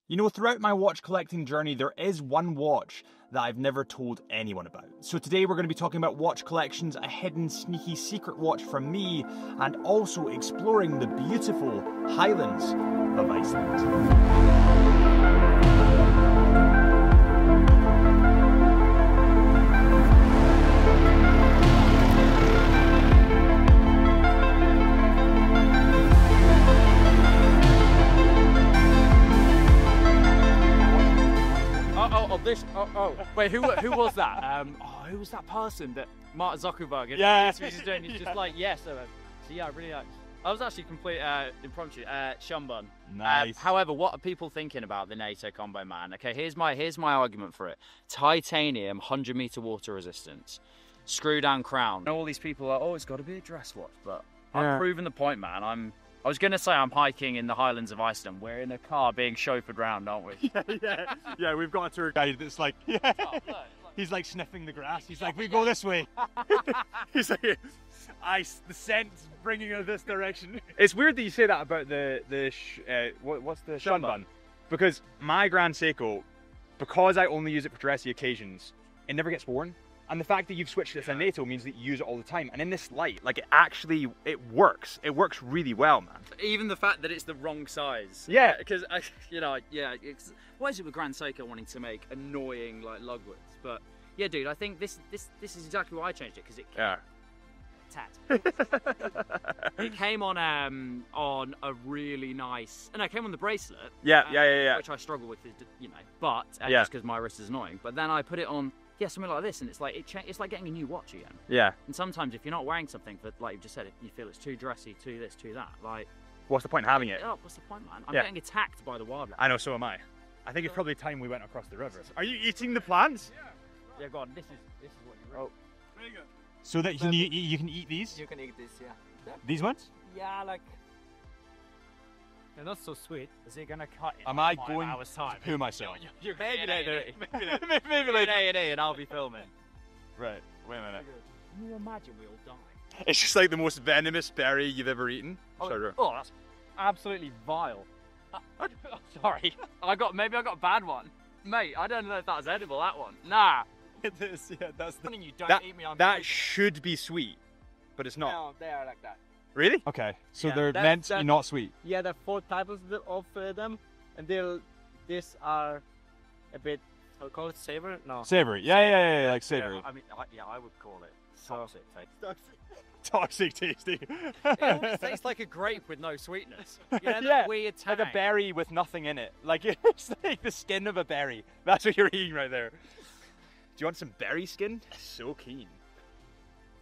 You know, throughout my watch collecting journey, there is one watch that I've never told anyone about. So today we're going to be talking about watch collections, a hidden, sneaky secret watch from me, and also exploring the beautiful Highlands of Iceland. Wait, who was that? Who was that person that Mark Zuckerberg? Yeah. He's doing. He's just like, yes. So yeah, I really like. I was actually complete impromptu. Shumbun. Nice. However, what are people thinking about the NATO combo, man? Okay, here's my argument for it. Titanium, 100-meter water resistance, screw down crown. And all these people are, oh, it's got to be a dress watch, but I'm proving the point, man. I was gonna say I'm hiking in the Highlands of Iceland. We're in a car being chauffeured round, aren't we? Yeah, we've got a tour guide that's like, he's like sniffing the grass. He's like, we go this way. He's like, ice, the scent's bringing us this direction. It's weird that you say that about what's the Shunbun? Because my Grand Seiko, because I only use it for dressy occasions, it never gets worn. And the fact that you've switched it to NATO means that you use it all the time. And in this light, like it works. It works really well, man. Even the fact that it's the wrong size. Yeah. Because, what is it with Grand Seiko wanting to make annoying, like, lugwoods? But, yeah, dude, I think this is exactly why I changed it, because it came... It came on a really nice... No, it came on the bracelet. Yeah. Which I struggle with, but just because my wrist is annoying. But then I put it on... Yeah, something like this, and it's like it's like getting a new watch again. Yeah. And sometimes if you're not wearing something that, like you just said, if you feel it's too dressy, too this, too that, like... What's the point in having it? Oh, what's the point, man? I'm getting attacked by the wildlife. I know, so am I. I think it's probably time we went across the river. Are you eating the plants? Yeah, go on. This is what you wrote. There you go. So that you can eat these? You can eat this, yeah. These ones? Yeah, like... They're not so sweet. Is he gonna cut it? Am I going to poo myself? You're maybe later. Maybe later, and I'll be filming. Right, wait a minute. Can you imagine we all die? It's just like the most venomous berry you've ever eaten. Oh, that's absolutely vile. Sorry, maybe I got a bad one. Mate, I don't know if that was edible, that one. Nah. It is, yeah, that's the... You don't eat me on that should be sweet, but it's not. No, they are like that. Really? Okay, so they're meant to be not sweet. Yeah, there are 4 types of them, and these are a bit, how do you call it, savory? No. Savory, yeah, like savory. I mean, I would call it toxic taste. Toxic tasty. It tastes like a grape with no sweetness. You know, yeah, weird tang. like a berry with nothing in it. Like it's like the skin of a berry. That's what you're eating right there. Do you want some berry skin? So keen.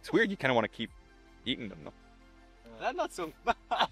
It's weird. You kind of want to keep eating them though. That's not so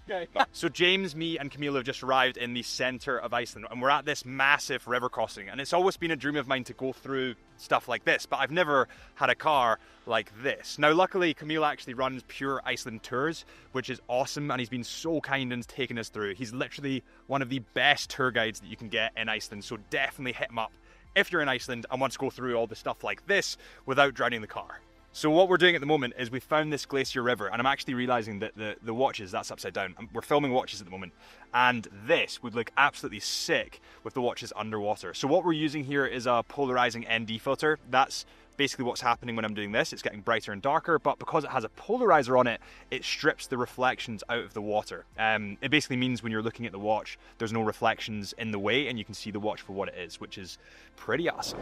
okay. So James, me and Camille have just arrived in the centre of Iceland, and we're at this massive river crossing, and it's always been a dream of mine to go through stuff like this, but I've never had a car like this. Now luckily Camille actually runs pure Iceland tours, which is awesome, and he's been so kind and taken us through. He's literally one of the best tour guides that you can get in Iceland, so definitely hit him up if you're in Iceland and want to go through all the stuff like this without drowning the car. So what we're doing at the moment is we found this glacier river, and I'm actually realising that the watches, that's upside down. We're filming watches at the moment, and this would look absolutely sick with the watches underwater. So what we're using here is a polarising ND filter. That's basically what's happening when I'm doing this. It's getting brighter and darker, but because it has a polarizer on it, it strips the reflections out of the water. It basically means when you're looking at the watch, there's no reflections in the way, and you can see the watch for what it is, which is pretty awesome.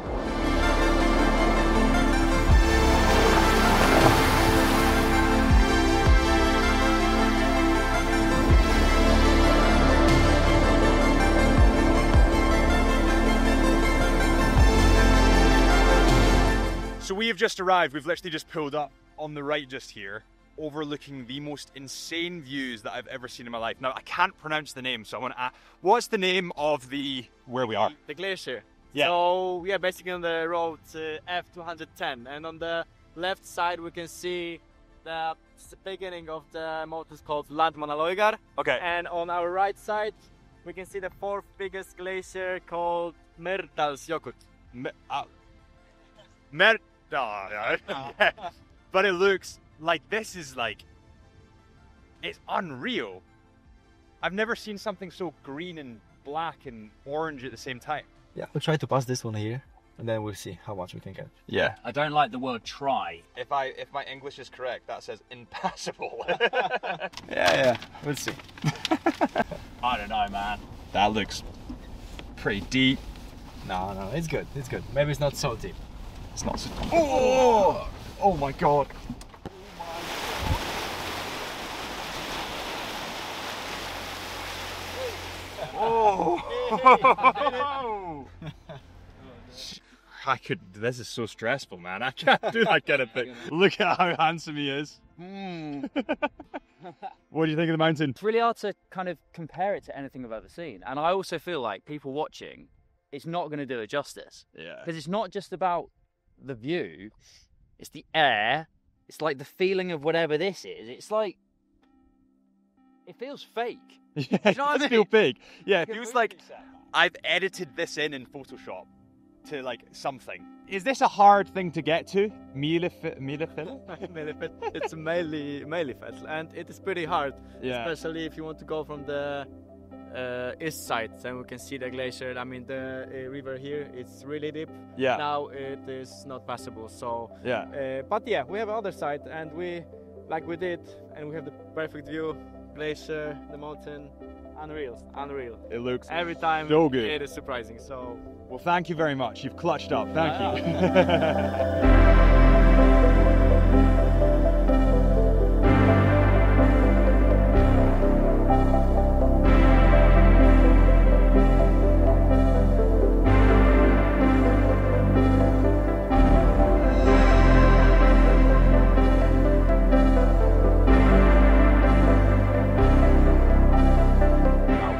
So we have just arrived. We've literally just pulled up on the right just here, overlooking the most insane views that I've ever seen in my life. Now I can't pronounce the name, so I want to ask, what's the name of where we are? The glacier. Yeah. So we are basically on the road F210, and on the left side we can see the beginning of the mountains called Landmannalaugar. Okay. And on our right side we can see the 4th biggest glacier called Mýrdalsjökull. But it looks like this is like, it's unreal. I've never seen something so green and black and orange at the same time. Yeah, we'll try to pass this one here, and then we'll see how much we can get. Yeah. I don't like the word try. If my English is correct, that says impassable. Yeah, we'll see. I don't know, man. That looks pretty deep. No, it's good. It's good. Maybe it's not so deep. It's not so deep. Oh! Oh my god. Oh! This is so stressful, man. I can't do that kind of thing. Look at how handsome he is. What do you think of the mountain? It's really hard to kind of compare it to anything I've ever seen. And I also feel like people watching, it's not going to do it justice. Yeah. Because it's not just about the view, it's the air, it's like the feeling of whatever this is. It's like, it feels fake. Yeah, You know what I it does mean? feel big. Yeah, it Like a feels movie like set. I've edited this in Photoshop to like something. Is this a hard thing to get to? Mielefeld? It's Mielefeld, and it is pretty hard, Yeah. especially if you want to go from the east side. Then we can see the glacier. I mean, the river here, it's really deep. Yeah. Now it is not passable. So, Yeah. but yeah, we have other side, and we did, and we have the perfect view, glacier, the mountain, unreal. It looks Every time so good. it is surprising. So. Well, thank you very much. You've clutched up. Thank you.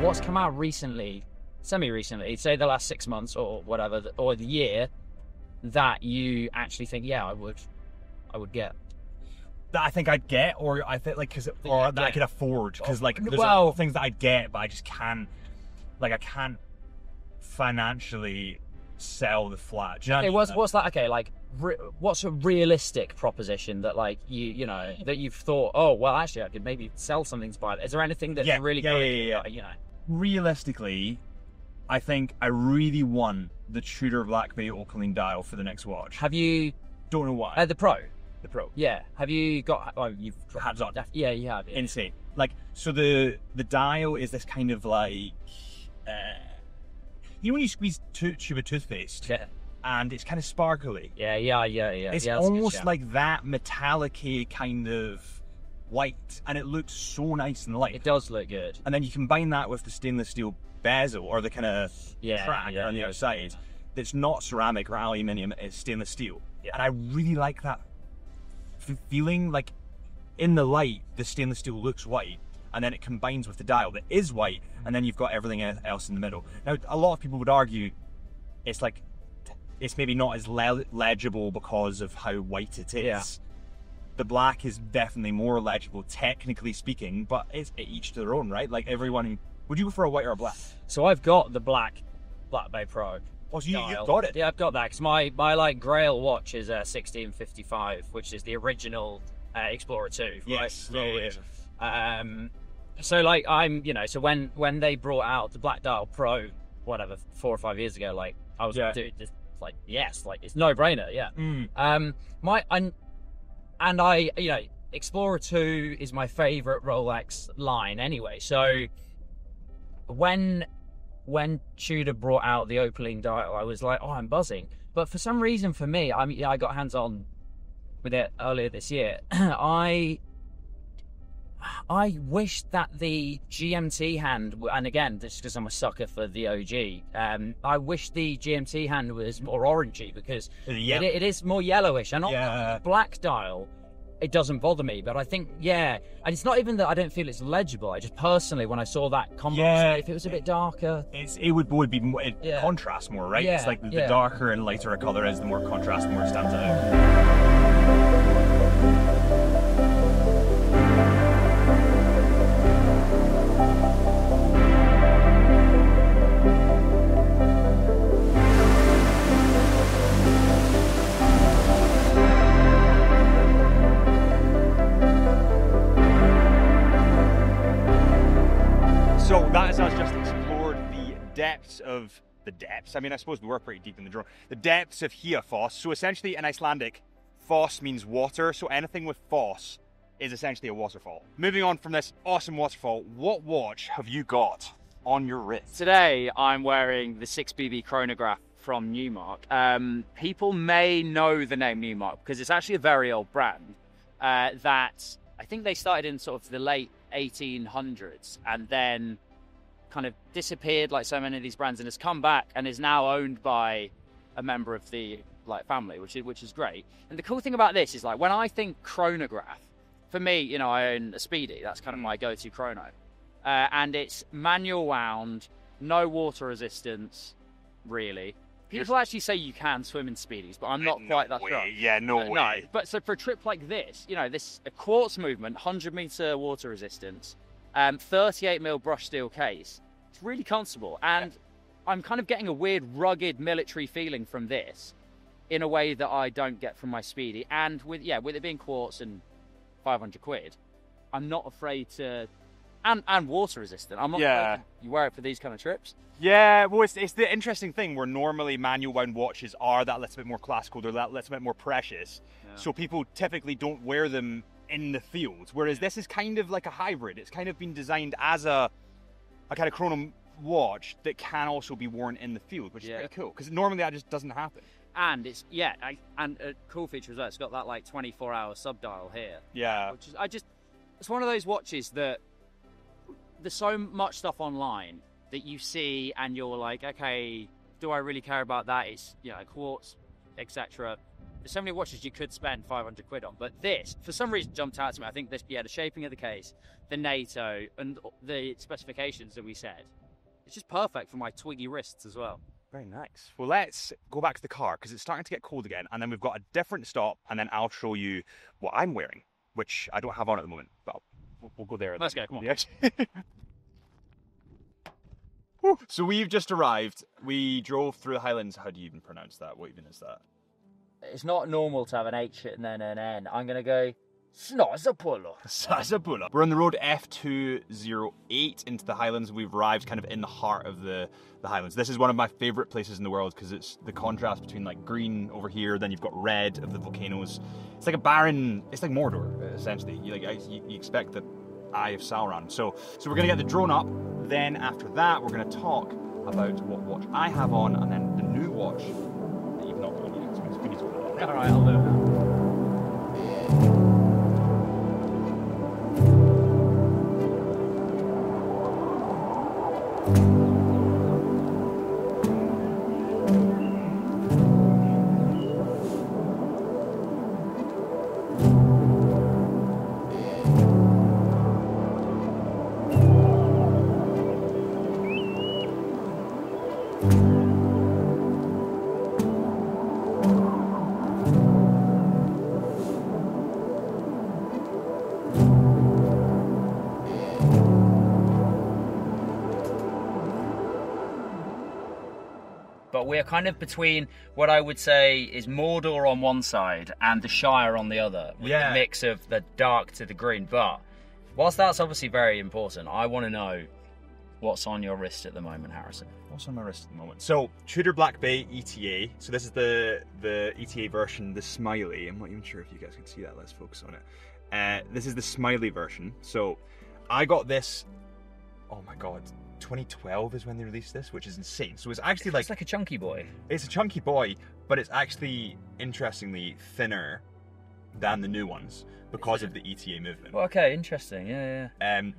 What's come out recently, semi-recently, say the last 6 months or whatever, or the year, that you actually think, yeah, I would get? That I think I'd get, or I think like, or that I could afford, because like there's Well- things that I'd get, but I just can't, like I can't financially sell the flat. Do you know what I Okay, mean? what's that? Okay, like, what's a realistic proposition that like you know that you've thought, oh well, actually I could maybe sell something to buy that? Is there anything that's really yeah. you know? Realistically, I think I really want the Tudor Black Bay Opaline dial for the next watch. Have you Don't know why. the Pro? The Pro. Yeah. Have you got? Oh, you've Hands on. Yeah, you have. Yeah. Insane. Like, so the dial is this kind of like, you know when you squeeze tube of toothpaste, Yeah. and it's kind of sparkly. Yeah. It's yeah, that's a good almost shout. like that metallic-y kind of white, and it looks so nice in the light. It does look good. And then you combine that with the stainless steel bezel, or the kind of track on the outside, that's not ceramic or aluminium, it's stainless steel. Yeah. And I really like that feeling. Like, in the light, the stainless steel looks white, and then it combines with the dial that is white, and then you've got everything else in the middle. Now, a lot of people would argue it's like, it's maybe not as legible because of how white it is. Yeah. The black is definitely more legible, technically speaking, but it's each to their own, right? Like, everyone, would you go for a white or a black? So I've got the Black Bay Pro. Oh, so you've dial. got it? Yeah, I've got that, because my like Grail watch is a 1655, which is the original Explorer 2. Yes. Right? Yeah. So like so when they brought out the Black Dial Pro, whatever, 4 or 5 years ago, like I was dude, just like yes, like it's no brainer, yeah. Explorer 2 is my favorite Rolex line anyway. So when Tudor brought out the Opaline dial, I was like, oh, I'm buzzing. But for some reason, for me, I got hands on with it earlier this year. I wish that the GMT hand, and again, just because I'm a sucker for the OG, I wish the GMT hand was more orangey, because it is more yellowish. And on the black dial, it doesn't bother me, but I think, and it's not even that I don't feel it's legible. I just personally, when I saw that combo, if it was a bit darker, it would be more, contrast more, right? It's like the darker and lighter a color is, the more contrast, the more it stands out. So that is us just explored the depths of I mean, I suppose we were pretty deep in the drone. The depths of Híafoss. So essentially in Icelandic, foss means water. So anything with foss is essentially a waterfall. Moving on from this awesome waterfall, what watch have you got on your wrist? Today I'm wearing the 6BB chronograph from Newmark. People may know the name Newmark because it's actually a very old brand that I think they started in sort of the late 1800s and then kind of disappeared like so many of these brands, and has come back and is now owned by a member of the family, which is great. And the cool thing about this is, like, when I think chronograph, for me, you know, I own a Speedy. That's kind of my go-to chrono, and it's manual wound, no water resistance, really. People actually say you can swim in Speedies, but I'm not quite that sure. Yeah, no way. No, but so for a trip like this, you know, a quartz movement, 100-meter water resistance, 38mm brushed steel case. It's really comfortable, and I'm kind of getting a weird, rugged military feeling from this in a way that I don't get from my Speedy. And with it being quartz and 500 quid, I'm not afraid to, and water resistant. I'm not afraid you wear it for these kind of trips. Yeah, well, it's the interesting thing where normally manual wound watches are that little bit more classical, they're that little bit more precious. Yeah. So people typically don't wear them in the field, whereas this is kind of like a hybrid. It's kind of been designed as a kind of chrono watch that can also be worn in the field, which is pretty cool, because normally that just doesn't happen. And it's and a cool feature as well, it's got that like 24-hour subdial here. Yeah, which is it's one of those watches that there's so much stuff online that you see and you're like, okay, do I really care about that? It's, you know, quartz, etc. There's so many watches you could spend 500 quid on, but this, for some reason, jumped out to me. I think this, the shaping of the case, the NATO, and the specifications that we said, it's just perfect for my twiggy wrists as well. Very nice. Well, let's go back to the car because it's starting to get cold again, and then we've got a different stop, and then I'll show you what I'm wearing, which I don't have on at the moment, but we'll go there. Let's go, come on. Yes. So we've just arrived. We drove through the Highlands. How do you even pronounce that? What even is that? It's not normal to have an H and then an N. I'm going to go Snazapolo. Snazapolo. We're on the road F208 into the Highlands. We've arrived kind of in the heart of the Highlands. This is one of my favourite places in the world because it's the contrast between like green over here, then you've got red of the volcanoes. It's like a barren, it's like Mordor, essentially. You expect the Eye of Sauron. So we're going to get the drone up. Then after that, we're going to talk about what watch I have on, and then the new watch that you've not got on yet. So we need to put it on. All right, I'll do it now. But we're kind of between what I would say is Mordor on one side and the Shire on the other, with the mix of the dark to the green. But whilst that's obviously very important, I want to know what's on your wrist at the moment, Harrison. What's on my wrist at the moment? So Tudor Black Bay ETA. So this is the ETA version, the Smiley. I'm not even sure if you guys can see that. Let's focus on it. This is the Smiley version. So I got this. Oh my god. 2012 is when they released this, which is insane. So it's actually like a chunky boy. It's a chunky boy, but it's actually interestingly thinner than the new ones because of the ETA movement. Well, okay, interesting. Yeah.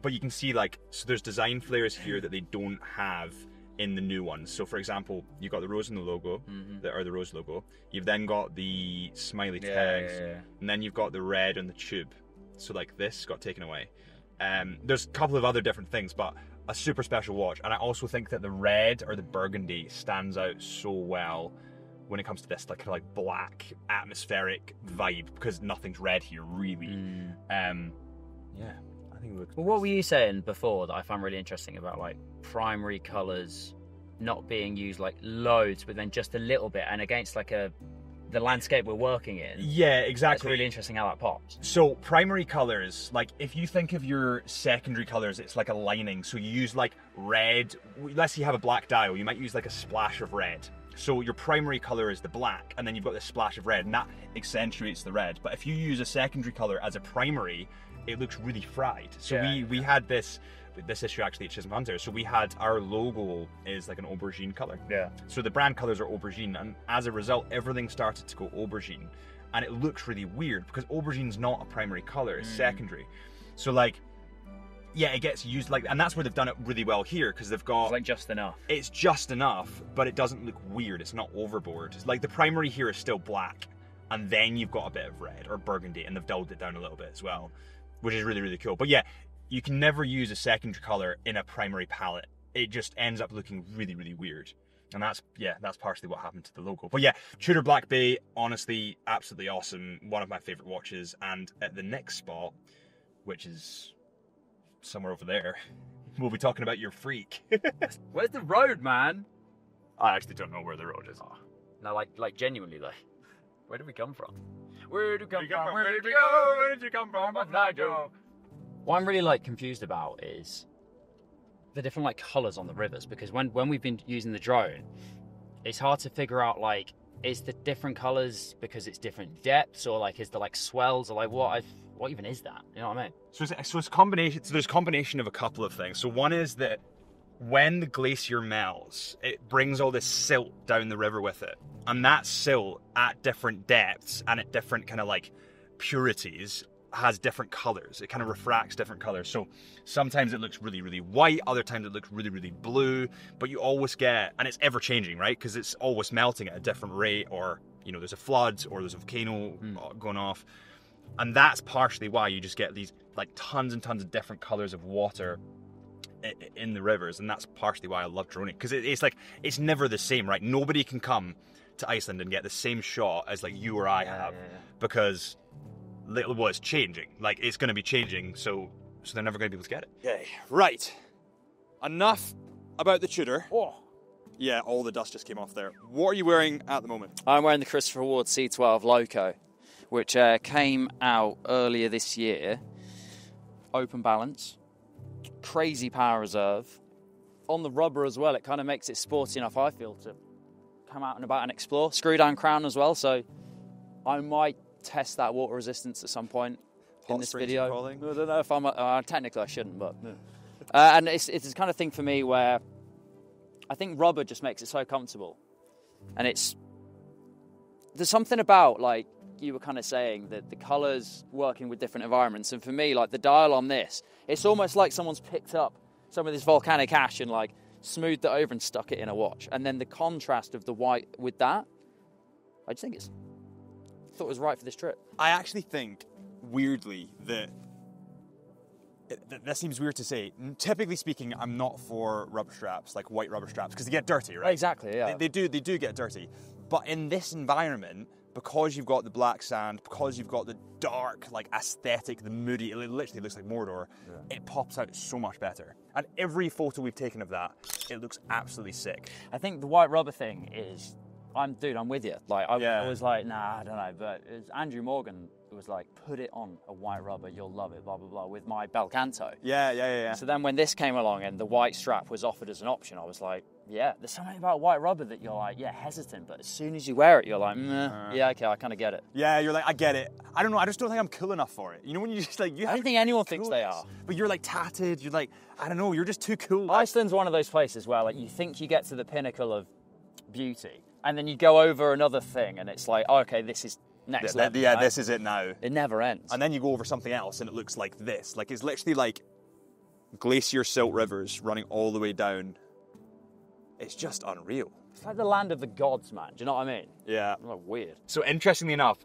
But you can see so there's design flares here that they don't have in the new ones. So for example, you've got the rose in the logo, or the rose logo. You've then got the smiley tags, and then you've got the red on the tube. So like this got taken away. There's a couple of other different things, but a super special watch. And I also think that the red or the burgundy stands out so well when it comes to this kind of black atmospheric vibe, because nothing's red here really. Yeah, I think it looks. Well, what were you saying before that I found really interesting about primary colours not being used loads, but then just a little bit, and against the landscape we're working in. Yeah, It's exactly. really interesting how that pops. So primary colors, like if you think of your secondary colors, it's like a lining. So you use like red. Let's say you have a black dial, you might use like a splash of red. So your primary color is the black, and then you've got this splash of red, and that accentuates the red. But if you use a secondary color as a primary, it looks really fried. So we had this issue actually at Chisholm Hunter. So we had our logo is like an aubergine color. Yeah. So the brand colors are aubergine, and as a result, everything started to go aubergine, and it looks really weird because aubergine's not a primary color; it's secondary. So like, yeah, it gets used like, and that's where they've done it really well here because they've got It's like just enough. it's just enough, but it doesn't look weird. It's not overboard. Like the primary here is still black, and then you've got a bit of red or burgundy, and they've dulled it down a little bit as well, which is really, really cool. But yeah, you can never use a secondary color in a primary palette. It just ends up looking really, really weird. And that's partially what happened to the logo. But yeah, Tudor Black Bay, honestly, absolutely awesome. One of my favorite watches. And at the next spot, which is somewhere over there, we'll be talking about your freak. Where's the road, man? I actually don't know where the road is. No, like genuinely, like, where did we come from? Where did we come from? Where did we go? Where did you come from? Nigel. What I'm really like confused about is the different like colors on the rivers, because when we've been using the drone, it's hard to figure out like, is the different colors because it's different depths, or like is the like swells, or like what even is that? You know what I mean? So it's a combination. So there's a combination of a couple of things. So one is that when the glacier melts, it brings all this silt down the river with it, and that silt at different depths and at different kind of like purities has different colors. It kind of refracts different colors. So sometimes it looks really, really white, other times it looks really, really blue, but you always get, and it's ever changing, right? Because it's always melting at a different rate, or, you know, there's a flood or there's a volcano going off. And that's partially why you just get these like tons and tons of different colors of water in the rivers. And that's partially why I love droning, because it's like, it's never the same, right? Nobody can come to Iceland and get the same shot as like you or I have, because well, it's changing. Like, it's going to be changing, so they're never going to be able to get it. Okay, right. Enough about the Tudor. Oh. Yeah, all the dust just came off there. What are you wearing at the moment? I'm wearing the Christopher Ward C12 Loco, which came out earlier this year. Open balance, crazy power reserve. On the rubber as well, it kind of makes it sporty enough, I feel, to come out and about and explore. Screw down crown as well, so I might test that water resistance at some point in this video. I don't know if I'm technically I shouldn't, but and it's the kind of thing for me where I think rubber just makes it so comfortable, and there's something about, like you were kind of saying, that the colors working with different environments, and for me, like the dial on this, it's almost like someone's picked up some of this volcanic ash and like smoothed it over and stuck it in a watch, and then the contrast of the white with that, I just think I thought it was right for this trip. I actually think, weirdly, that seems weird to say. Typically speaking, I'm not for rubber straps, like white rubber straps, because they get dirty, right? Exactly, yeah. They do get dirty. But in this environment, because you've got the black sand, because you've got the dark, like aesthetic, the moody, it literally looks like Mordor, it pops out so much better. And every photo we've taken of that, it looks absolutely sick. I think the white rubber thing is, I'm with you. Like, I was like, nah, I don't know. But Andrew Morgan was like, put it on a white rubber, you'll love it, blah, blah, blah, with my Belcanto. Yeah. So then when this came along and the white strap was offered as an option, I was like, yeah, there's something about white rubber that you're like, yeah, hesitant. But as soon as you wear it, you're like, yeah, okay, I kind of get it. Yeah, you're like, I get it. I don't know, I just don't think I'm cool enough for it. You know, when you just like, I don't think anyone thinks they are. But you're like tatted, you're like, I don't know, you're just too cool. Iceland's one of those places where like you think you get to the pinnacle of beauty, and then you go over another thing, and it's like, oh, okay, this is next level. Yeah, right? This is it now. It never ends. And then you go over something else, and it looks like this. Like, it's literally like glacier silt rivers running all the way down. It's just unreal. It's like the land of the gods, man. Do you know what I mean? Yeah. Like, weird. So interestingly enough,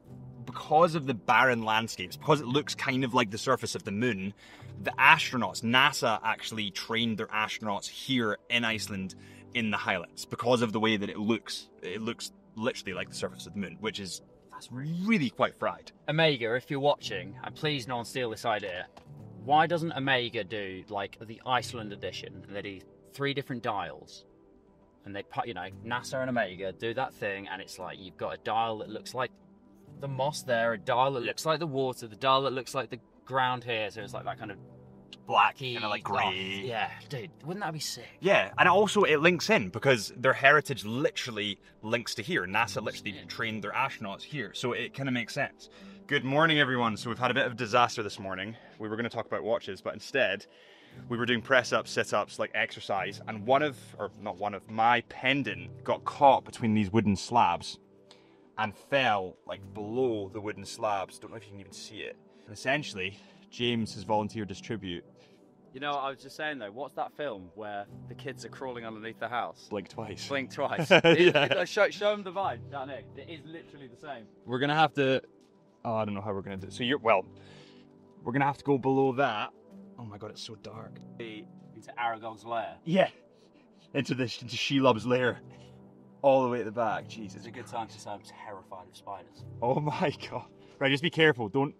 because of the barren landscapes, because it looks kind of like the surface of the moon, the astronauts, NASA actually trained their astronauts here in Iceland in the highlands, because of the way that it looks. It looks literally like the surface of the moon, that's really quite fried. Omega, if you're watching, and please no one steal this idea, why doesn't Omega do like the Iceland edition, that is 3 different dials, and they put, you know, NASA and Omega do that thing, and it's like you've got a dial that looks like the moss there, a dial that looks like the water, the dial that looks like the ground here, so it's like that kind of blacky, kind of like stuff. grey. Yeah, dude, wouldn't that be sick? Yeah, and also it links in because their heritage literally links to here. NASA literally trained their astronauts here, so it kind of makes sense. Good morning, everyone. So we've had a bit of disaster this morning. We were going to talk about watches, but instead we were doing press-ups, sit-ups, like exercise, and my pendant got caught between these wooden slabs and fell like below the wooden slabs. Don't know if you can even see it. And essentially, James has volunteered as tribute. You know, I was just saying though, what's that film where the kids are crawling underneath the house? Blink twice. Blink twice. Yeah. Show them the vibe down there. It is literally the same. We're gonna have to. Oh, I don't know how we're gonna do it. So we're gonna have to go below that. Oh my god, it's so dark. Into Aragog's lair. Yeah. Into Shelob's lair. All the way at the back. Jesus. It's a good time to say I'm terrified of spiders. Oh my god. Right, just be careful. Don't.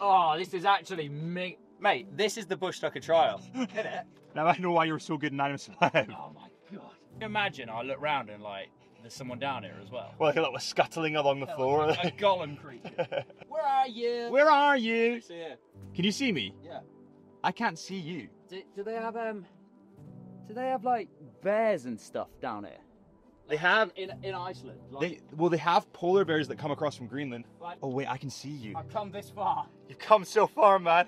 Oh, this is actually me. Mate, this is the bush tucker trial. Get it? Now I know why you were so good in Animal Survive. Oh my god. Imagine I look round and like, there's someone down here as well. Well, like a little scuttling along the floor. Like a golem creature. Where are you? Where are you? See you. Can you see me? Yeah. I can't see you. Do they have like bears and stuff down here? They have in Iceland. Like, they have polar bears that come across from Greenland. like, Oh wait, I can see you. I've come this far. You've come so far, man.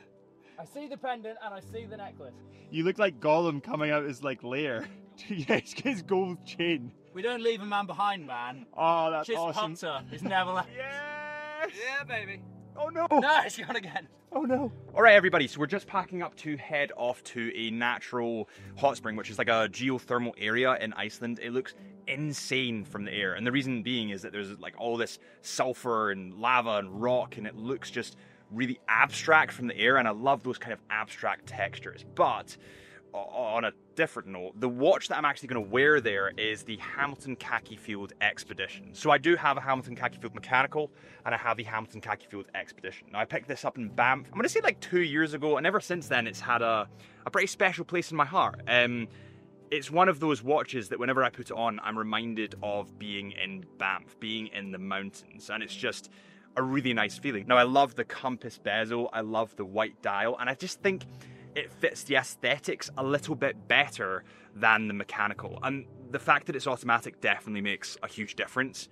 I see the pendant and I see the necklace. You look like Gollum coming out his like lair. Yeah, his gold chain. We don't leave a man behind, man. Oh, that's Chisholm awesome. Hunter is never left. Yes! Yeah, baby. Oh no! No, it's gone again. Oh no. Alright everybody, so we're just packing up to head off to a natural hot spring, which is like a geothermal area in Iceland. It looks insane from the air, and the reason being is that there's like all this sulfur and lava and rock, and it looks just really abstract from the air, and I love those kind of abstract textures. But on a different note, the watch that I'm actually going to wear there is the Hamilton Khaki Field Expedition. So I do have a Hamilton Khaki Field Mechanical, and I have the Hamilton Khaki Field Expedition. Now I picked this up in Banff, I'm going to say like 2 years ago, and ever since then it's had a pretty special place in my heart. It's one of those watches that whenever I put it on, I'm reminded of being in Banff, being in the mountains, and it's just a really nice feeling. Now I love the compass bezel, I love the white dial, and I just think it fits the aesthetics a little bit better than the mechanical. And the fact that it's automatic definitely makes a huge difference.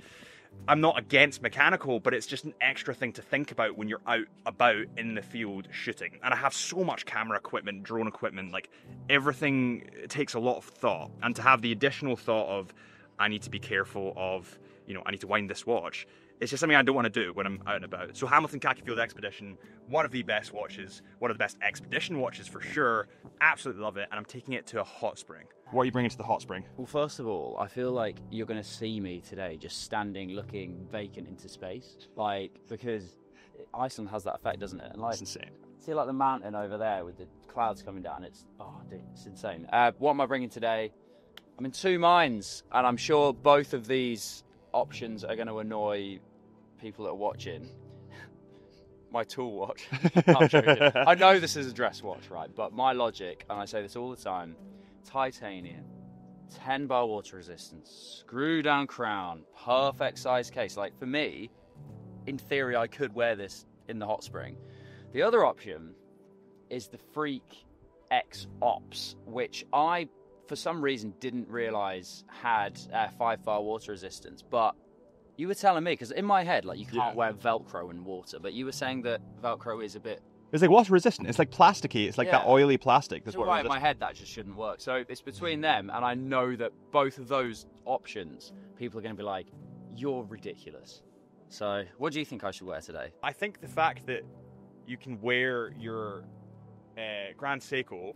I'm not against mechanical, but it's just an extra thing to think about when you're out about in the field shooting. And I have so much camera equipment, drone equipment, like everything takes a lot of thought. And to have the additional thought of, I need to be careful of, you know, I need to wind this watch, it's just something I don't want to do when I'm out and about. So Hamilton Khaki Field Expedition, one of the best watches, one of the best expedition watches for sure. Absolutely love it, and I'm taking it to a hot spring. What are you bringing to the hot spring? Well, first of all, I feel like you're going to see me today just standing looking vacant into space. Like, because Iceland has that effect, doesn't it? And like, It's insane. see like the mountain over there with the clouds coming down, it's, oh dude, it's insane. What am I bringing today? I'm in two minds, and I'm sure both of these options are going to annoy people that are watching. My tool watch. I'm joking. I know this is a dress watch, right? But my logic, and I say this all the time, titanium, 10 bar water resistance, screw down crown, perfect size case. Like for me, in theory, I could wear this in the hot spring. The other option is the Freak X Ops, which I, for some reason, didn't realize had 5 bar water resistance, but you were telling me, because in my head, like, you can't wear Velcro in water, but you were saying that Velcro is a bit... It's like water resistant. It's like plasticky. It's like that oily plastic. That's so right in my head, that just shouldn't work. So it's between them, and I know that both of those options, people are going to be like, you're ridiculous. So what do you think I should wear today? I think the fact that you can wear your Grand Seiko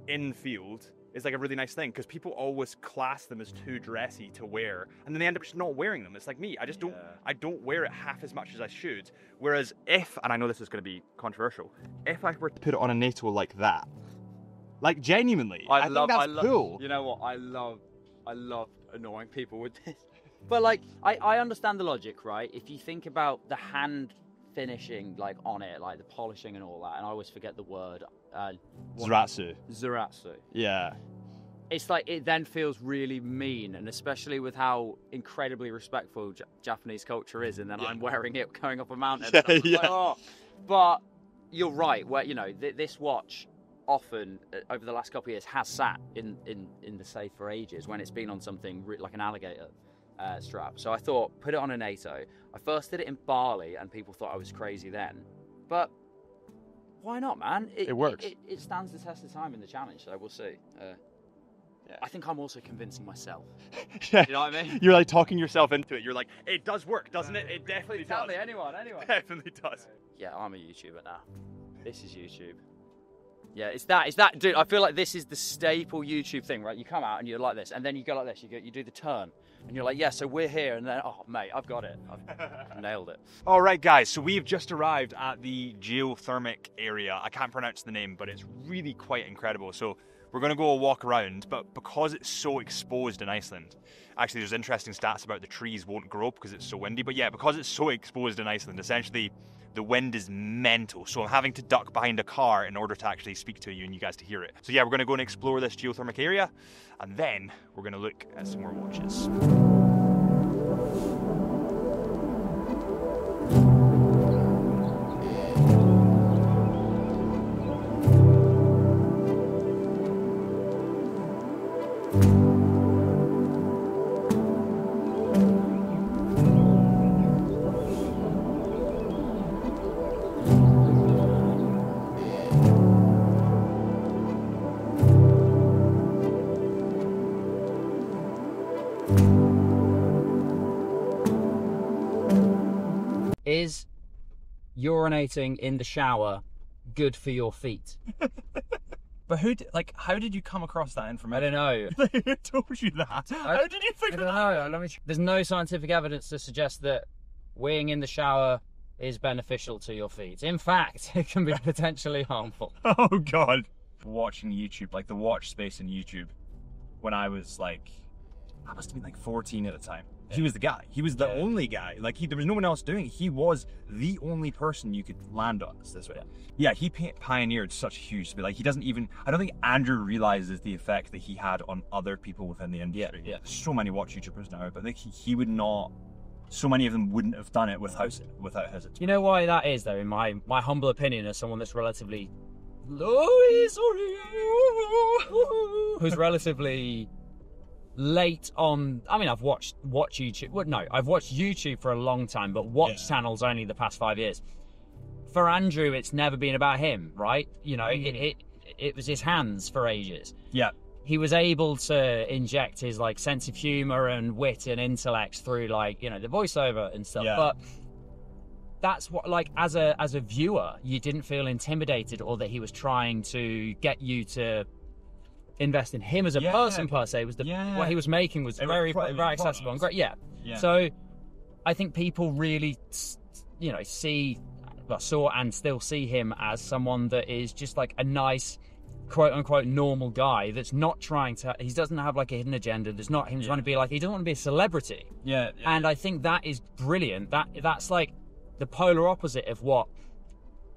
in the field is like a really nice thing, because people always class them as too dressy to wear, and then they end up just not wearing them. It's like me, I don't wear it half as much as I should. Whereas if, and I know this is going to be controversial, if I were to put it on a NATO like that, like genuinely, I think that's cool. You know what? I love annoying people with this. But like, I understand the logic, right? If you think about the hand finishing, like on it, like the polishing and all that, and I always forget the word. Zaratsu. Zaratsu. Yeah. it's like it then feels really mean, and especially with how incredibly respectful Japanese culture is, and then I'm wearing it going up a mountain. Like, oh. But you're right, where this watch often over the last couple of years has sat in the safe for ages when it's been on something like an alligator strap. So I thought, put it on a NATO. I first did it in Bali, and people thought I was crazy then, but why not, man? It works. It stands the test of time in the challenge, so we'll see. I think I'm also convincing myself. Yeah. You know what I mean? You're like talking yourself into it. You're like, it does work, doesn't it? It definitely Tell does. me, anyone. Definitely does. Yeah, I'm a YouTuber now. This is YouTube. Yeah, it's that, dude. I feel like this is the staple YouTube thing, right? You come out and you're like this, and then you go like this. You do the turn, and you're like, yeah, so we're here, and then, oh, mate, I've got it. I've nailed it. All right, guys, so we've just arrived at the geothermic area. I can't pronounce the name, but it's really quite incredible. So we're going to go a walk around, but because it's so exposed in Iceland, actually there's interesting stats about the trees won't grow because it's so windy, but yeah, because it's so exposed in Iceland, essentially the wind is mental. So I'm having to duck behind a car in order to actually speak to you and you guys to hear it. So yeah, we're going to go and explore this geothermic area, and then we're going to look at some more watches. Is urinating in the shower good for your feet? But how did you come across that information? I don't know. Who told you that? How did you figure that out? There's no scientific evidence to suggest that weeing in the shower is beneficial to your feet. In fact, it can be potentially harmful. Oh God. Watching YouTube, like the watch space in YouTube, when I was like, I must have been like 14 at the time. He was the guy. He was the only guy. Like there was no one else doing it. He was the only person you could land on this way. Yeah, he pioneered such huge. Like he doesn't even. I don't think Andrew realizes the effect that he had on other people within the industry. Yeah. So many watch YouTubers now, but like he would not. So many of them wouldn't have done it without hesitation. You know why that is, though? In my humble opinion, as someone that's relatively, who's relatively late on. I mean, I've watched YouTube. Well, no, I've watched YouTube for a long time, but watch channels only the past 5 years. For Andrew, it's never been about him, right? You know, it was his hands for ages. Yeah. He was able to inject his like sense of humor and wit and intellect through like, you know, the voiceover and stuff. Yeah. But that's what, like, as a viewer, you didn't feel intimidated or that he was trying to get you to invest in him as a person per se. Was what he was making was very accessible and great. Yeah. So I think people really, you know, saw and still see him as someone that is just like a nice, quote unquote, normal guy that's not trying to. He doesn't have like a hidden agenda. There's not him trying to be like. He doesn't want to be a celebrity. And I think that is brilliant. That's like the polar opposite of what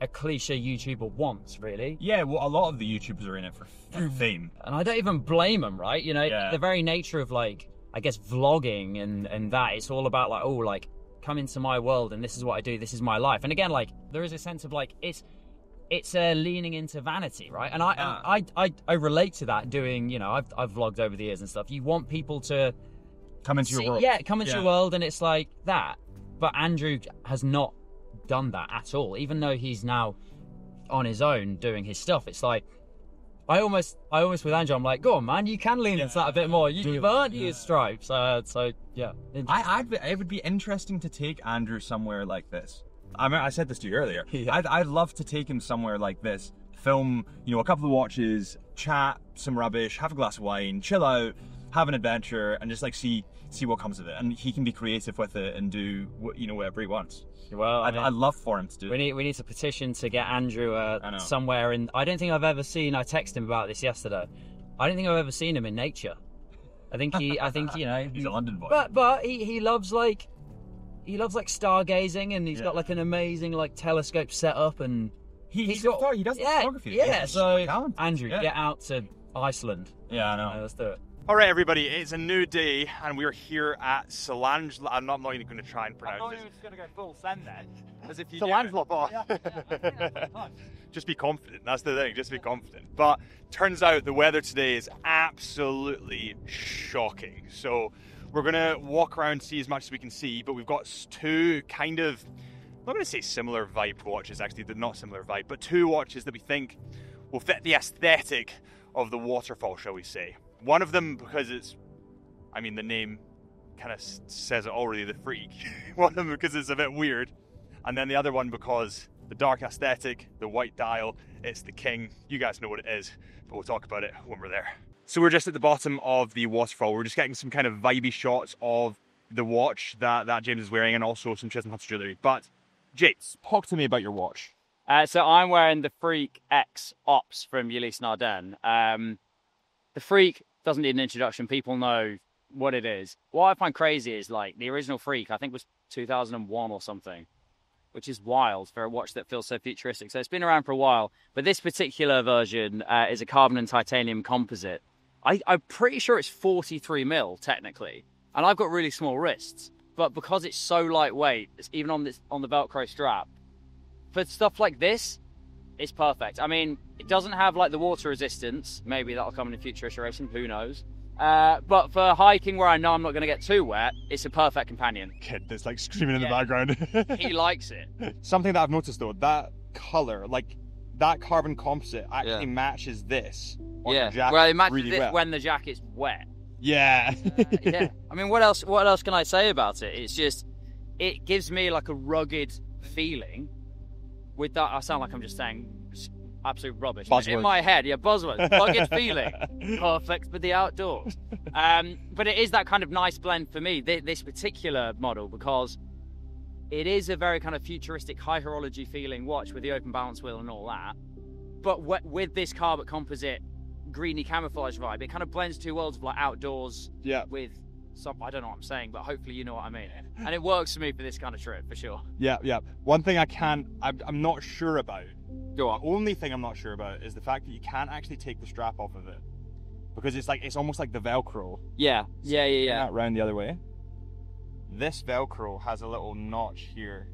a cliche YouTuber wants, really. Yeah, well, a lot of the YouTubers are in it for fame. And I don't even blame them, right? You know, the very nature of, like, I guess, vlogging and that, it's all about, like, oh, like, come into my world and this is what I do, this is my life. And again, like, there is a sense of, like, it's leaning into vanity, right? And I relate to that doing, you know, I've vlogged over the years and stuff. You want people to come into your world. Yeah, come into your world, and it's like that. But Andrew has not done that at all, even though he's now on his own doing his stuff. It's like I almost with Andrew, I'm like, go on, man, you can lean into that a bit more. You've earned your stripes. So yeah, it would be interesting to take Andrew somewhere like this. I mean, I said this to you earlier. I'd love to take him somewhere like this, film, you know, a couple of watches, chat some rubbish, have a glass of wine, chill out, have an adventure, and just like see what comes of it. And he can be creative with it and do whatever he wants. Well, I'd love for him to do. We need to petition to get Andrew somewhere in. I don't think I've ever seen. I texted him about this yesterday. I don't think I've ever seen him in nature. I think you know, he's a London boy. But he loves like stargazing, and he's got like an amazing like telescope set up, and he does photography. Yeah. So Andrew, get out to Iceland. Yeah, I know. Let's do it. All right, everybody, it's a new day, and we're here at Solange. I'm not even going to try and pronounce it. just going to go full send then, as if you Solange Labour. Just be confident. That's the thing. Just be confident. But turns out the weather today is absolutely shocking. So we're going to walk around, see as much as we can see, but we've got two kind of, I'm not going to say similar vibe watches, actually. They're not similar vibe, but two watches that we think will fit the aesthetic of the waterfall, shall we say. One of them because it's, I mean, the name kind of says it already, the Freak. One of them because it's a bit weird. And then the other one because the dark aesthetic, the white dial, it's the King. You guys know what it is, but we'll talk about it when we're there. So we're just at the bottom of the waterfall. We're just getting some kind of vibey shots of the watch that James is wearing and also some Chisholm Hunter jewellery. But James, talk to me about your watch. So I'm wearing the Freak X Ops from Ulysse Nardin. The Freak doesn't need an introduction. People know what it is. What I find crazy is like the original Freak, I think was 2001 or something, which is wild for a watch that feels so futuristic. So it's been around for a while, but this particular version is a carbon and titanium composite. I'm pretty sure it's 43 mil technically, and I've got really small wrists, but because it's so lightweight, it's even on the Velcro strap, for stuff like this, it's perfect. I mean, it doesn't have like the water resistance. Maybe that'll come in a future iteration, who knows? But for hiking where I know I'm not going to get too wet, it's a perfect companion. Kid that's like screaming in the background. He likes it. Something that I've noticed though, that color, like that carbon composite actually matches this on your jacket. Well, it matches really this well. when the jacket's wet. Yeah. Yeah. I mean, what else can I say about it? It's just, it gives me like a rugged feeling. With that, I sound like I'm just saying absolute rubbish. Buzzwords. In my head, buzzwords. Rugged feeling. Perfect for the outdoors. But it is that kind of nice blend for me, this particular model, because it is a very kind of futuristic, high horology feeling watch with the open balance wheel and all that. But with this carbon composite, greeny camouflage vibe, it kind of blends two worlds of like outdoors with some, I don't know what I'm saying, but hopefully you know what I mean. And it works for me for this kind of trip, for sure. Yeah. One thing I'm not sure about, Go on. the only thing I'm not sure about is the fact that you can't actually take the strap off of it. Because it's almost like the Velcro. Yeah. That round the other way. This Velcro has a little notch here,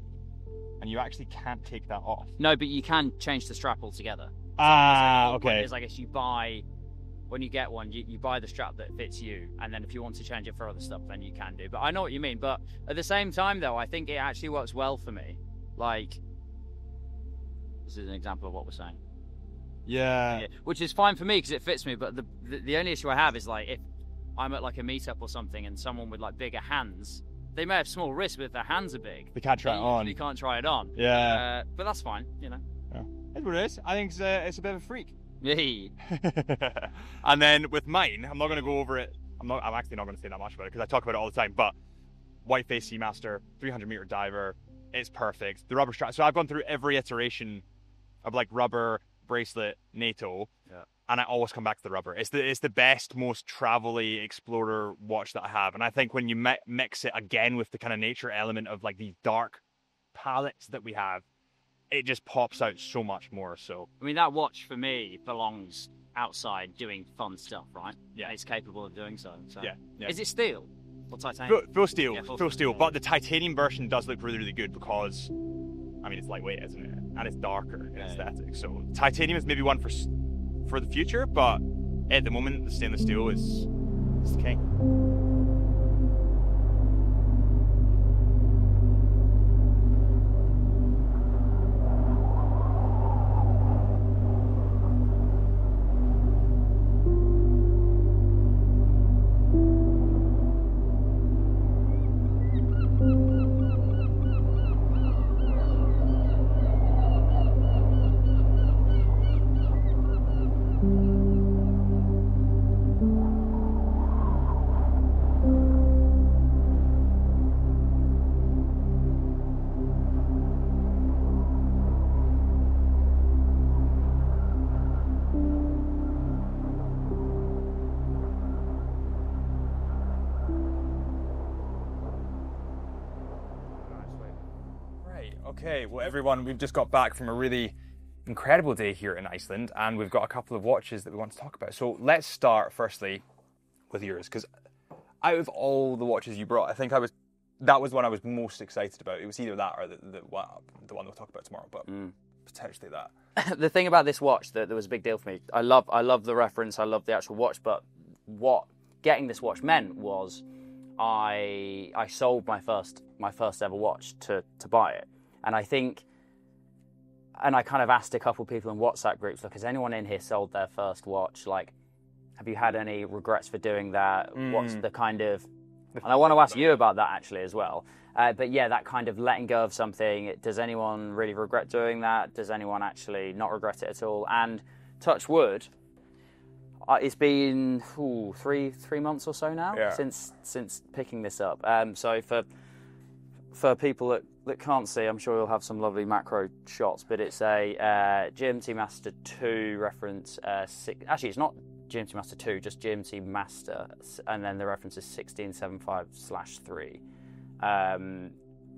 and you actually can't take that off. No, but you can change the strap altogether. Okay. It's like, you buy, when you get one, you buy the strap that fits you, and then if you want to change it for other stuff, then you can do. But I know what you mean. But at the same time, though, I think it actually works well for me. Like, this is an example of what we're saying. Yeah. Which is fine for me because it fits me. But the only issue I have is like if I'm at like a meetup or something, and someone with like bigger hands, they may have small wrists, but if their hands are big, They can't try it on. You can't try it on. Yeah. But that's fine, you know. Yeah. It's what it is. I think it's a bit of a freak. Yeah. And then with mine, I'm not going to go over it. I'm actually not going to say that much about it because I talk about it all the time. But Whiteface Seamaster, 300-meter diver, it's perfect. The rubber strap. So I've gone through every iteration of like rubber, bracelet, NATO, and I always come back to the rubber. It's the best, most travel-y explorer watch that I have. And I think when you mix it again with the kind of nature element of like these dark palettes that we have, it just pops out so much more. So I mean, that watch for me belongs outside doing fun stuff, right? Yeah. It's capable of doing so. Yeah. Is it steel or titanium? Full steel, Yeah, full steel. But the titanium version does look really, really good because, I mean, it's lightweight, isn't it? And it's darker in aesthetic. So titanium is maybe one for the future, but at the moment, the stainless steel is the king. Okay, well everyone, we've just got back from a really incredible day here in Iceland, and we've got a couple of watches that we want to talk about. So let's start firstly with yours, because out of all the watches you brought, I think that was the one I was most excited about. It was either that or the one we'll talk about tomorrow, but potentially that. The thing about this watch that was a big deal for me, I love the reference, I love the actual watch, but what getting this watch meant was I sold my first ever watch to buy it. And I think, and I kind of asked a couple of people in WhatsApp groups, look, has anyone in here sold their first watch? Like, have you had any regrets for doing that? What's the kind of, and I want to ask you about that actually as well. But yeah, that kind of letting go of something, does anyone really regret doing that? Does anyone actually not regret it at all? And touch wood, it's been 3 months or so now since picking this up. So for people that can't see, I'm sure you'll have some lovely macro shots, but it's a GMT Master 2 reference. Actually, it's not GMT Master 2, just GMT Master, and then the reference is 1675/3.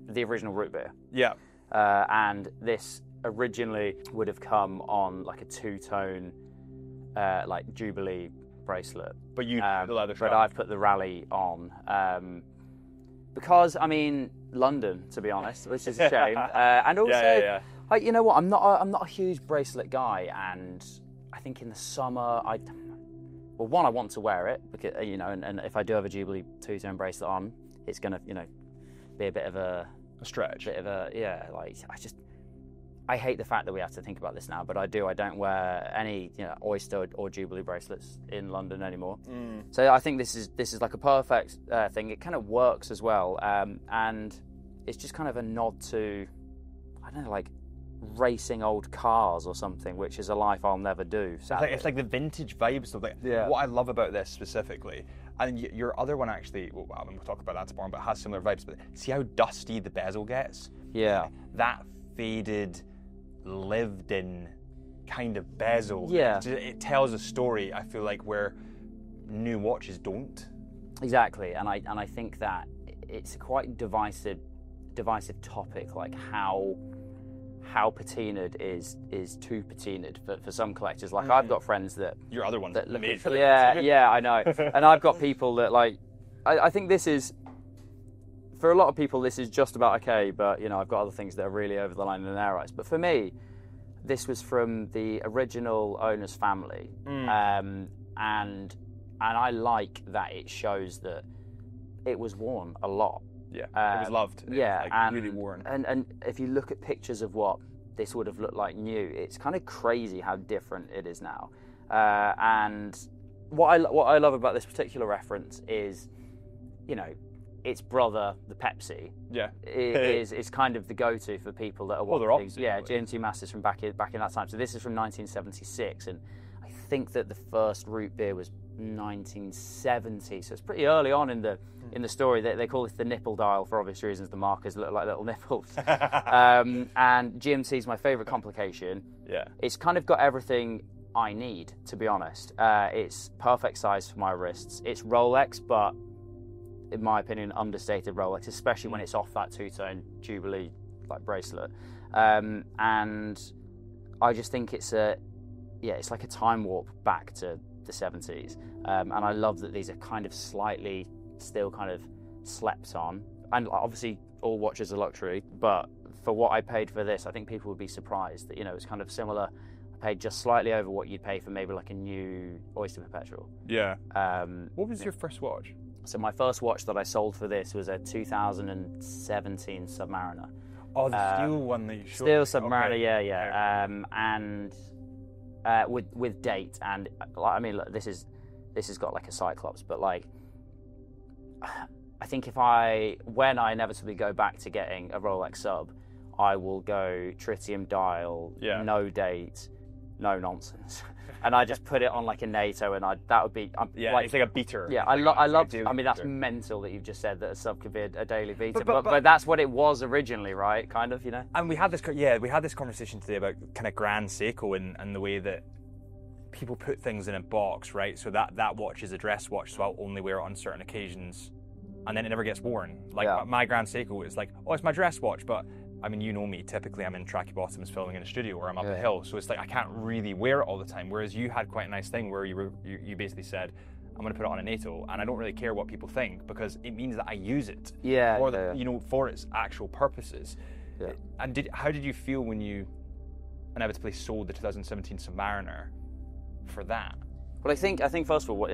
The original root beer. Yeah. And this originally would have come on like a two-tone like Jubilee bracelet. But you the leather strap. But I've put the Rally on. Because, I mean, London, to be honest, which is a shame. And also, you know what, I'm not a huge bracelet guy, and I think in the summer, I want to wear it, because, you know, and if I do have a Jubilee two-tone bracelet on, it's going to, you know, be a bit of a stretch. I hate the fact that we have to think about this now, but I don't wear any, you know, Oyster or Jubilee bracelets in London anymore. So I think this is like a perfect thing. It kind of works as well, and it's just kind of a nod to, I don't know, like racing old cars or something, which is a life I'll never do. It's like the vintage vibes of like what I love about this specifically. And your other one actually, we'll talk about that tomorrow, but it has similar vibes. But see how dusty the bezel gets? Yeah. That faded, lived-in kind of bezel. Yeah. It tells a story, I feel like, where new watches don't. Exactly, and I think that it's a quite divisive topic, like how patinaed is too patinaed for some collectors. Like I've got friends that your other ones that look made at, yeah, I know, and I've got people that like. I think this is, for a lot of people, this is just about okay, but you know, I've got other things that are really over the line in their eyes. But for me, this was from the original owner's family, and I like that it shows that it was worn a lot. Yeah, it was loved. Yeah, like and really worn. And if you look at pictures of what this would have looked like new, it's kind of crazy how different it is now. And what I love about this particular reference is, you know, its brother, the Pepsi, is kind of the go-to for people that are watching. GMT Masters from back in that time. So this is from 1976, and I think that the first root beer was 1970. So it's pretty early on in the story. They call this the nipple dial for obvious reasons. The markers look like little nipples. And GMT is my favourite complication. Yeah, it's kind of got everything I need, to be honest. It's perfect size for my wrists. It's Rolex, but in my opinion, understated Rolex, especially when it's off that two-tone Jubilee like bracelet. And I just think it's like a time warp back to the 70s. And I love that these are kind of slightly still kind of slept on. And obviously all watches are luxury, but for what I paid for this, I think people would be surprised that, you know, it's kind of similar. I paid just slightly over what you'd pay for maybe like a new Oyster Perpetual. Yeah. What was your first watch? So my first watch that I sold for this was a 2017 Submariner. Oh, the steel one that you showed. Steel Submariner, okay. Yeah. And with date, and I mean, look, this has got like a Cyclops, but like, I think when I inevitably go back to getting a Rolex sub, I will go tritium dial, no date, no nonsense. And I just put it on like a NATO, and that would be it's like a beater. Yeah, I love. I mean, that's mental that you've just said that a sub could be a daily beater, but that's what it was originally, right? Kind of, you know. And we had this conversation today about kind of Grand Seiko and the way that people put things in a box, right? So that watch is a dress watch, so I'll only wear it on certain occasions, and then it never gets worn. Like my Grand Seiko is like, oh, it's my dress watch, but I mean, you know me, typically I'm in tracky bottoms filming in a studio or I'm up a hill, so it's like I can't really wear it all the time, whereas you had quite a nice thing where you basically said, I'm going to put it on a NATO, and I don't really care what people think because it means that I use it for its actual purposes. Yeah. And how did you feel when you inevitably sold the 2017 Submariner for that? Well, I think first of all,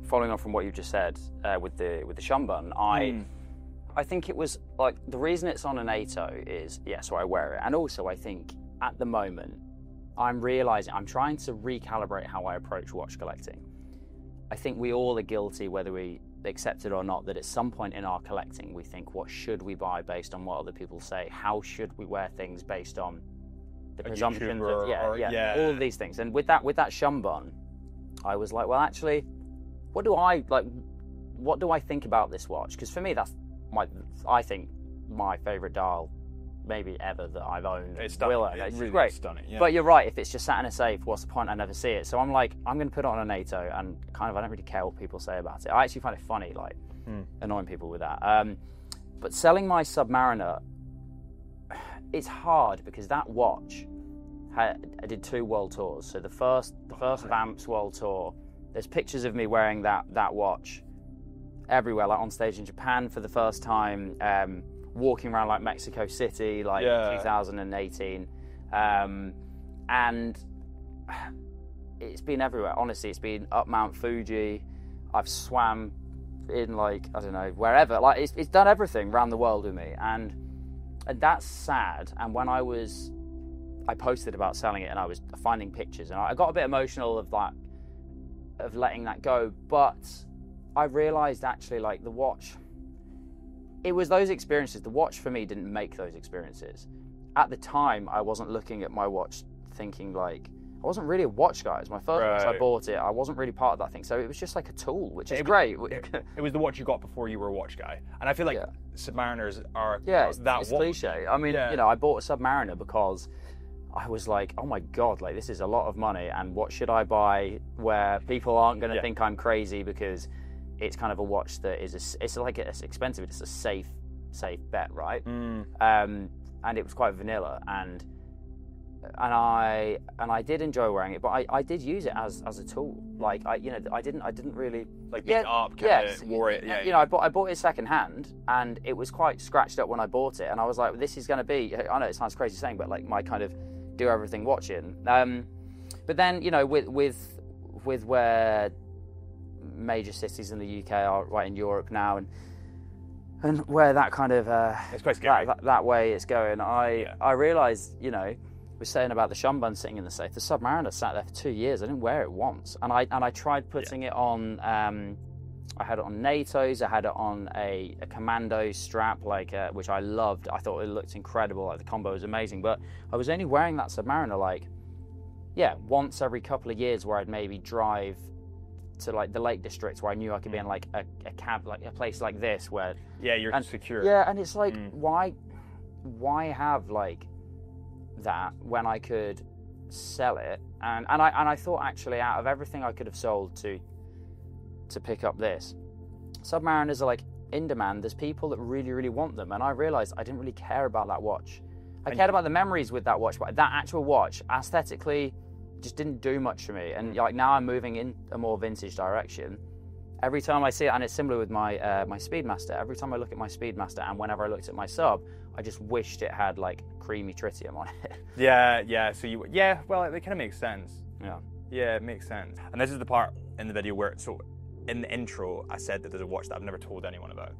following on from what you just said with the Shumbun, I think it was like the reason it's on a NATO is so I wear it, and also I think at the moment I'm realizing I'm trying to recalibrate how I approach watch collecting. I think we all are guilty, whether we accept it or not, that at some point in our collecting we think, what should we buy based on what other people say? How should we wear things based on the presumption that all of these things? And with that Shumbun, I was like, well, actually, what do I think about this watch? Because for me, I think my favorite dial maybe ever that I've owned. It's stunning. It's really great. Stunning. Yeah. But you're right, if it's just sat in a safe, what's the point? I never see it. So I'm like, I'm going to put it on a NATO, and kind of I don't really care what people say about it. I actually find it funny, like annoying people with that. But selling my Submariner, it's hard because that watch I did 2 world tours. So the first Vamps world tour, there's pictures of me wearing that watch everywhere, like on stage in Japan for the first time, walking around like Mexico City, 2018, and it's been everywhere. Honestly, it's been up Mount Fuji. I've swam in wherever. Like it's done everything around the world with me, and that's sad. And when I posted about selling it, and I was finding pictures, and I got a bit emotional of letting that go, but I realised actually, the watch, it was those experiences. The watch for me didn't make those experiences. At the time, I wasn't looking at my watch thinking I wasn't really a watch guy. It was my first watch. I bought it. I wasn't really part of that thing. So it was just like a tool, which is great. It was the watch you got before you were a watch guy. And I feel like Submariners are it's watch. cliche. I mean, I bought a Submariner because I was like, oh my God, this is a lot of money. And what should I buy where people aren't going to think I'm crazy, because it's kind of a watch that is it's expensive. It's a safe bet, right? And it was quite vanilla, and I did enjoy wearing it, but I did use it as a tool. I didn't really beat it up. Wore it. I bought it second hand, and it was quite scratched up when I bought it, and I was like, this is going to be. I know it sounds crazy saying, but my kind of do everything watching. But then with where major cities in the UK are, right in Europe now, and where that kind of it's quite scary. that way it's going, I realised, we're saying about the Shumbun sitting in the safe. The Submariner sat there for 2 years. I didn't wear it once, and I tried putting it on. I had it on NATOs. I had it on a commando strap, which I loved. I thought it looked incredible. The combo was amazing. But I was only wearing that Submariner once every couple of years, where I'd maybe drive to the Lake District, where I knew I could be in a cab, a place like this where you're secure. Yeah, and it's why have that when I could sell it? And I thought, actually, out of everything I could have sold to pick up this, Submariners are in demand. There's people that really, really want them, and I realised I didn't really care about that watch. I cared about the memories with that watch, but that actual watch aesthetically just didn't do much for me. And now I'm moving in a more vintage direction. Every time I see it, and it's similar with my my Speedmaster. Every time I look at my Speedmaster, and whenever I looked at my Sub, I just wished it had creamy tritium on it. So well, it kind of makes sense. It makes sense. And this is the part in the video where, so in the intro, I said that there's a watch that I've never told anyone about.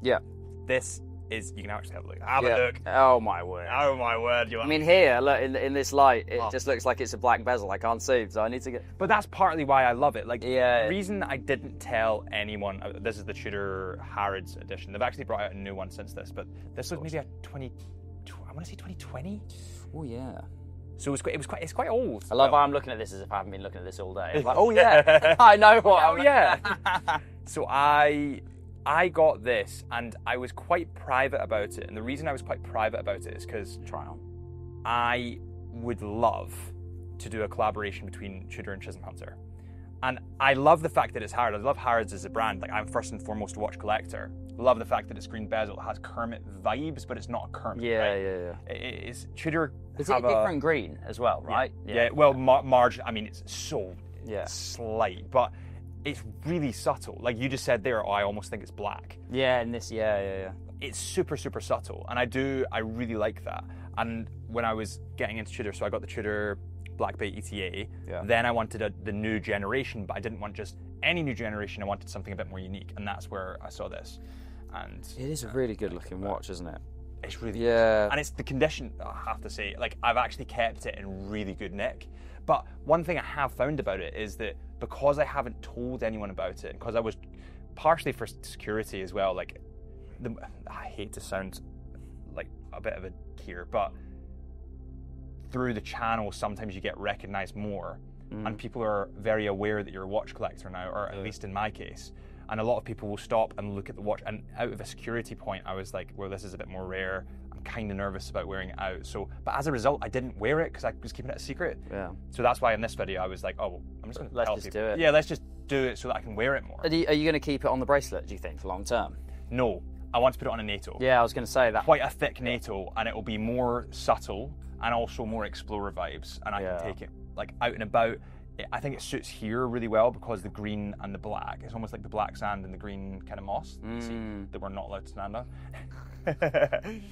This is, you can actually have a look. Have a look. Oh my word. Oh my word. I mean, here, look, in this light, it just looks like it's a black bezel. I can't see, so I need to get. But that's partly why I love it. The reason I didn't tell anyone, this is the Tudor Harrods edition. They've actually brought out a new one since this, but this was maybe a I want to say 2020. Oh yeah. So it's quite old. I love how I'm looking at this as if I haven't been looking at this all day. I'm like, oh yeah, I know what. Oh yeah. So I got this, and I was quite private about it. And the reason I was quite private about it is because I would love to do a collaboration between Tudor and Chisholm Hunter. And I love the fact that it's Harrods. I love Harrods as a brand. Like, I'm first and foremost a watch collector. Love the fact that it's green bezel. It has Kermit vibes, but it's not a Kermit. Yeah, right? yeah. It is Tudor. Is it a different green as well, right? Yeah. Well, margin. I mean, it's so Yeah. slight, but it's really subtle. Like you just said there, I almost think it's black. Yeah, and this, yeah. It's super, super subtle, and I really like that. And when I was getting into Tudor, so I got the Tudor Black Bay ETA. Yeah. Then I wanted the new generation, but I didn't want just any new generation. I wanted something a bit more unique, and that's where I saw this. And It is a really good looking watch, isn't it? it's really Yeah. and it's the condition. I have to say, like, I've actually kept it in really good nick. But one thing I have found about it is that because I haven't told anyone about it, because I was partially for security as well. Like, I hate to sound like a bit of a gear, but through the channel, sometimes you get recognised more, and people are very aware that you're a watch collector now, or at least in my case. And a lot of people will stop and look at the watch. And out of a security point, I was like, well, this is a bit more rare. I'm kind of nervous about wearing it out. So, but as a result, I didn't wear it because I was keeping it a secret. Yeah. So that's why in this video, I was like, oh, well, I'm just going to Let's tell just people. do it. Yeah, let's just do it so that I can wear it more. Are you going to keep it on the bracelet, do you think, for long term? No, I want to put it on a NATO. Yeah, I was going to say that. Quite a thick NATO, and it will be more subtle and also more explorer vibes. And I can take it like out and about. I think it suits here really well because the green and the black, it's almost like the black sand and the green kind of moss that we're not allowed to stand on.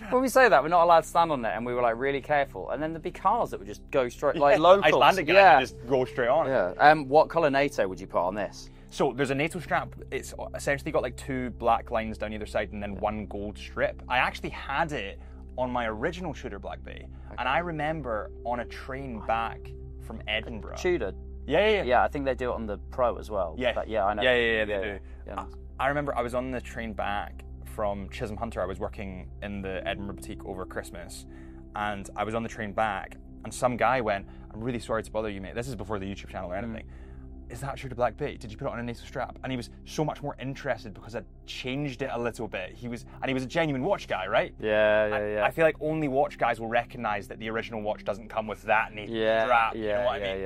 When we say that, we're not allowed to stand on it, and we were like really careful. And then there'd be cars that would just go straight, like locals. Icelandic guy can just go straight on. Yeah. What colour NATO would you put on this? So there's a NATO strap. It's essentially got like two black lines down either side and then one gold strip. I actually had it on my original Tudor Black Bay, and I remember on a train back from Edinburgh. Tudor. Yeah. Yeah, I think they do it on the Pro as well. Yeah. But yeah, I know. Yeah, they do. Yeah. I remember I was on the train back from Chisholm Hunter. I was working in the Edinburgh boutique over Christmas, and I was on the train back, and some guy went, "I'm really sorry to bother you, mate." This is before the YouTube channel or anything. Is that Tudor Black Bay? Did you put it on a NATO strap? And he was so much more interested because I'd changed it a little bit. He was a genuine watch guy, right? Yeah. I feel like only watch guys will recognise that the original watch doesn't come with that NATO strap. You know what I mean?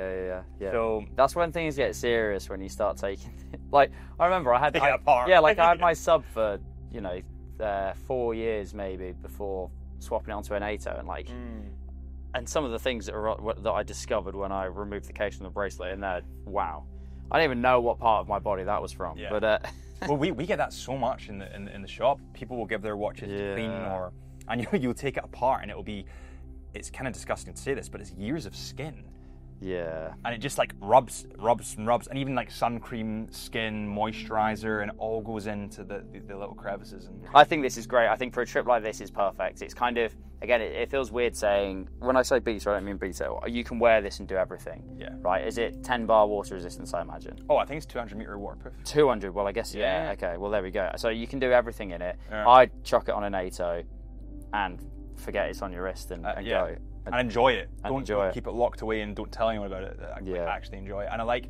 Yeah. So that's when things get serious, when you start taking like I remember I had Taking it apart. Yeah, like I had my sub for 4 years maybe before swapping it onto a NATO, and like and some of the things that I discovered when I removed the case from the bracelet, and that, wow, I don't even know what part of my body that was from. Yeah. But well, we get that so much in the shop. People will give their watches to clean, and you'll take it apart, and it's kind of disgusting to say this, but it's years of skin. Yeah. And it just like rubs, and even like sun cream, skin, moisturizer, and it all goes into the little crevices. And I think this is great. I think for a trip like this is perfect. It's kind of, again, it feels weird saying, when I say beta, I don't mean beta. You can wear this and do everything. Yeah. Right? Is it 10 bar water resistance, I imagine? Oh, I think it's 200 meter waterproof. 200, well, I guess, yeah. Yeah. Okay, well, there we go. So you can do everything in it. Yeah. I'd chuck it on a NATO and forget it's on your wrist and go. And enjoy it. Don't enjoy it. keep it locked away and don't tell anyone about it. Yeah. Actually enjoy it. And I like,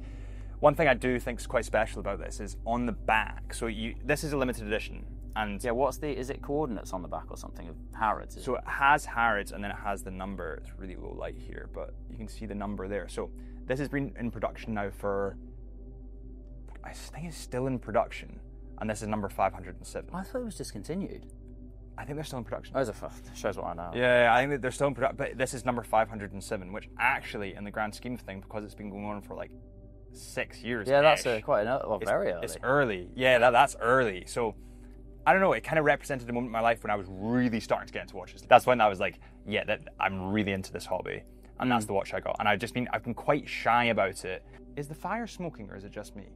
one thing I do think is quite special about this is on the back. So this is a limited edition. And Yeah, is it coordinates on the back or something of Harrods? so it has Harrods and then it has the number. It's really low light here, but you can see the number there. So this has been in production now for, I think it's still in production. And this is number 507. I thought it was discontinued. I think they're still in production. Oh, shows what I know. Yeah, I think that they're still in production, but this is number 507, which actually, in the grand scheme of things, because it's been going on for like 6 years. Yeah, that's very early. It's early. Yeah, that's early. So, I don't know, it kind of represented a moment in my life when I was really starting to get into watches. That's when I was like, I'm really into this hobby. And that's the watch I got. And I've been quite shy about it. Is the fire smoking or is it just me?